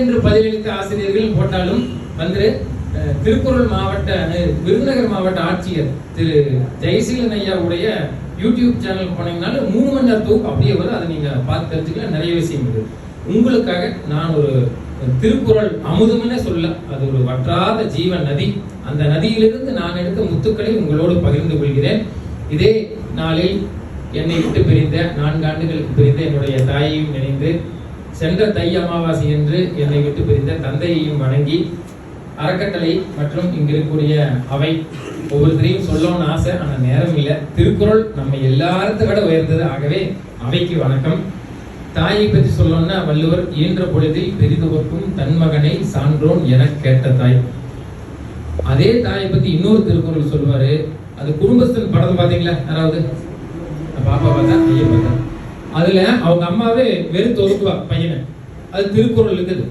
என்று பதிலளித்த ஆசிரியர்கள் போட்டாலும் வந்து திருக்குறள் மாவட்ட விருதுநகர் மாவட்ட ஆட்சியர் திரு ஜெயசீலன் ஐயாவுடைய யூடியூப் சேனல் போனீங்கனாலும் 3 மணி நேரம் தொகுப்பு அப்படியே வரும். அதை நீங்க பார்த்து தெரிஞ்சுக்கலாம். நிறைய விஷயம் இருக்கு. உங்களுக்காக நான் ஒரு திருக்குறள் அமுதம்னே சொல்ல, அது ஒரு வற்றாத ஜீவ நதி. அந்த நதியிலிருந்து நான் எடுத்த முத்துக்களை உங்களோடு பகிர்ந்து கொள்கிறேன். இதே நாளில் என்னை விட்டு பிரிந்த 4 ஆண்டுகளுக்கு பிரிந்த என்னுடைய தாயையும் நினைந்து, சென்ற தை அமாவாசை என்று என்னை விட்டு பிரிந்த தந்தையையும் வணங்கி, அறக்கட்டளை மற்றும் இங்க இருக்கக்கூடிய அவை ஒவ்வொருத்தரையும் சொல்லணும்னு ஆசை, ஆனா நேரம் இல்லை. திருக்குறள் நம்ம எல்லாரத்தை விட உயர்ந்தது. ஆகவே அவைக்கு வணக்கம். தாயை பற்றி சொல்லணும்னா வள்ளுவர் ஈன்ற பொழுதில் பெரிதுவர்க்கும் தன் மகனை சான்றோன் என கேட்ட தாய். அதே தாயை பத்தி இன்னொரு திருக்குறள் சொல்லுவாரு. அது குடும்பஸ்தன் படம் பாத்தீங்களா? யாராவது பாப்பா பார்த்தா ஐயா பார்த்தா அதுல அவங்க அம்மாவே வெறுத்து ஒதுக்குவா பையனை. அது திருக்குறள் இருக்குது.